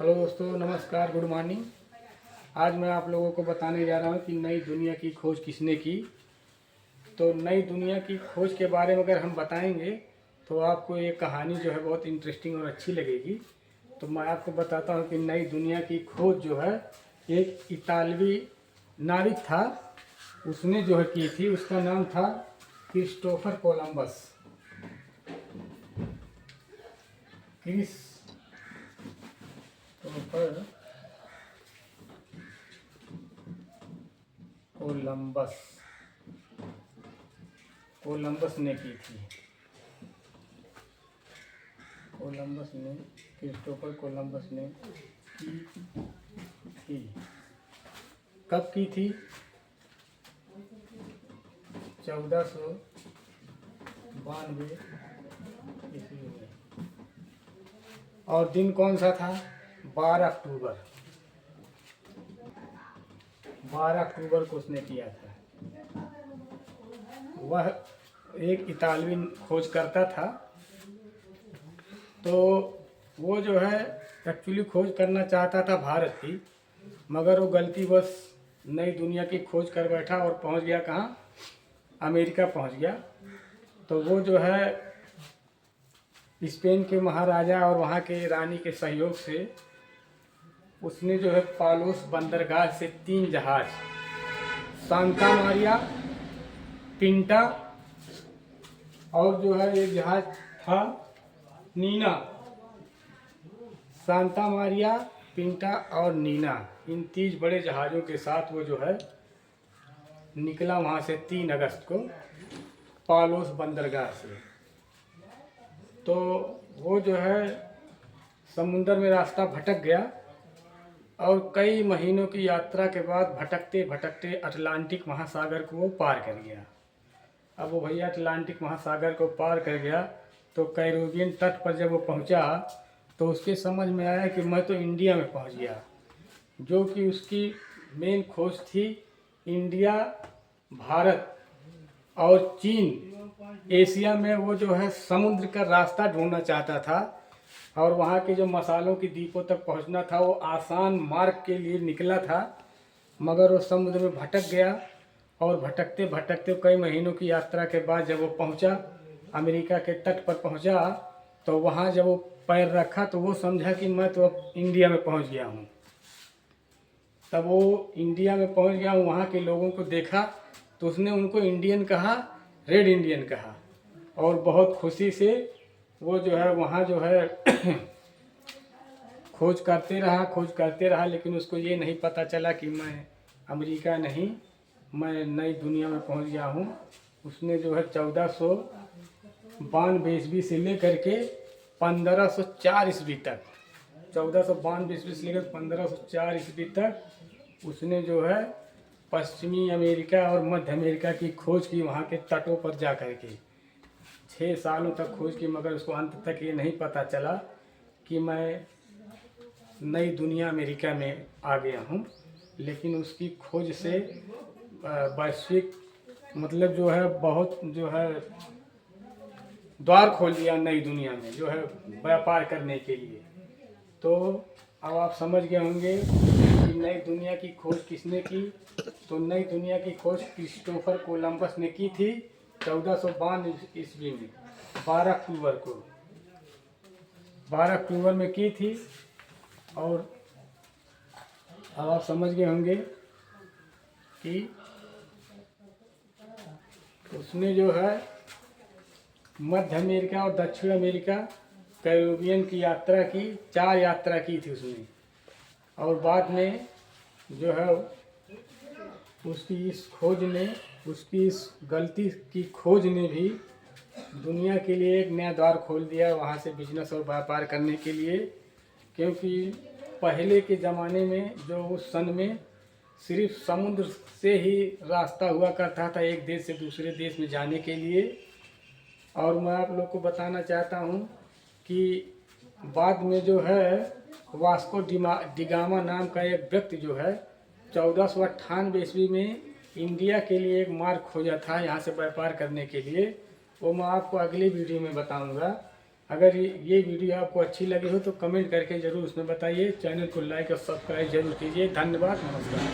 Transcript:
Hello दोस्तों, नमस्कार, good morning. आज मैं आप लोगों को बताने जा रहा हूँ कि नई दुनिया की खोज किसने की। तो नई दुनिया की खोज के बारे में अगर हम बताएंगे तो आपको ये कहानी जो है बहुत इंटरेस्टिंग और अच्छी लगेगी। तो मैं आपको बताता हूँ कि नई दुनिया की खोज जो है एक इतालवी नाविक था, उसने जो है की थी। उसका नाम था Christopher Columbus. Christopher Columbus Columbus ने की थी। कोलंबस ने क्रिस्टोफर कोलंबस ने की थी। कब की थी? 1492 ईस्वी में। और दिन कौन सा था? 12 अक्टूबर। 12 अक्टूबर को उसने किया था। वह एक इतालवी खोजकर्ता था। तो वो जो है एक्चुअली खोज करना चाहता था भारत की, मगर वो गलतीवश नई दुनिया की खोज कर बैठा और पहुंच गया कहाँ? अमेरिका पहुंच गया। तो वो जो है स्पेन के महाराजा और वहाँ के रानी के सहयोग से उसने जो है पालोस बंदरगाह से 3 जहाज, सांता मारिया, पिंटा और जो है एक जहाज था नीना। सांता मारिया, पिंटा और नीना, इन 3 बड़े जहाज़ों के साथ वो जो है निकला वहाँ से 3 अगस्त को पालोस बंदरगाह से। तो वो जो है समुंदर में रास्ता भटक गया और कई महीनों की यात्रा के बाद भटकते भटकते अटलांटिक महासागर को वो पार कर गया। अब वो भैया अटलांटिक महासागर को पार कर गया तो कैरेबियन तट पर जब वो पहुंचा तो उसके समझ में आया कि मैं तो इंडिया में पहुंच गया। जो कि उसकी मेन खोज थी इंडिया, भारत और चीन, एशिया में वो जो है समुद्र का रास्ता ढूंढना चाहता था और वहाँ के जो मसालों की द्वीपों तक पहुँचना था वो आसान मार्ग के लिए निकला था। मगर वो समुद्र में भटक गया और भटकते भटकते कई महीनों की यात्रा के बाद जब वो पहुँचा, अमेरिका के तट पर पहुँचा, तो वहाँ जब वो पैर रखा तो वो समझा कि मैं तो अब इंडिया में पहुँच गया हूँ। तब वो इंडिया में पहुँच गया हूँ, वहाँ के लोगों को देखा तो उसने उनको इंडियन कहा, रेड इंडियन कहा। और बहुत खुशी से वो जो है वहाँ जो है खोज करते रहा, लेकिन उसको ये नहीं पता चला कि मैं अमेरिका नहीं, मैं नई दुनिया में पहुँच गया हूँ। उसने जो है 1492 ईस्वी से लेकर के 1504 ईस्वी तक, 1492 ईस्वी से लेकर 1504 ईस्वी तक उसने जो है पश्चिमी अमेरिका और मध्य अमेरिका की खोज की, वहाँ के तटों पर जा कर के 6 सालों तक खोज की। मगर उसको अंत तक ये नहीं पता चला कि मैं नई दुनिया अमेरिका में आ गया हूँ। लेकिन उसकी खोज से वैश्विक मतलब जो है बहुत जो है द्वार खोल दिया नई दुनिया में जो है व्यापार करने के लिए। तो अब आप समझ गए होंगे कि नई दुनिया की खोज किसने की। तो नई दुनिया की खोज क्रिस्टोफर कोलंबस ने की थी 1492 ईस्वी में, 12 अक्टूबर को, 12 अक्टूबर में की थी। और अब आप समझ गए होंगे कि उसने जो है मध्य अमेरिका और दक्षिण अमेरिका, कैरेबियन की यात्रा की, 4 यात्रा की थी उसने। और बाद में जो है उसकी इस खोज ने, उसकी इस गलती की खोज ने भी दुनिया के लिए एक नया द्वार खोल दिया वहाँ से बिजनेस और व्यापार करने के लिए। क्योंकि पहले के ज़माने में जो उस सन में सिर्फ समुद्र से ही रास्ता हुआ करता था एक देश से दूसरे देश में जाने के लिए। और मैं आप लोग को बताना चाहता हूँ कि बाद में जो है वास्को डिगामा नाम का एक व्यक्ति जो है 1498 ईस्वी में इंडिया के लिए एक मार्ग खोजा था यहाँ से व्यापार करने के लिए। वो मैं आपको अगली वीडियो में बताऊंगा। अगर ये वीडियो आपको अच्छी लगी हो तो कमेंट करके ज़रूर उसमें बताइए। चैनल को लाइक और सब्सक्राइब जरूर कीजिए। धन्यवाद, नमस्कार।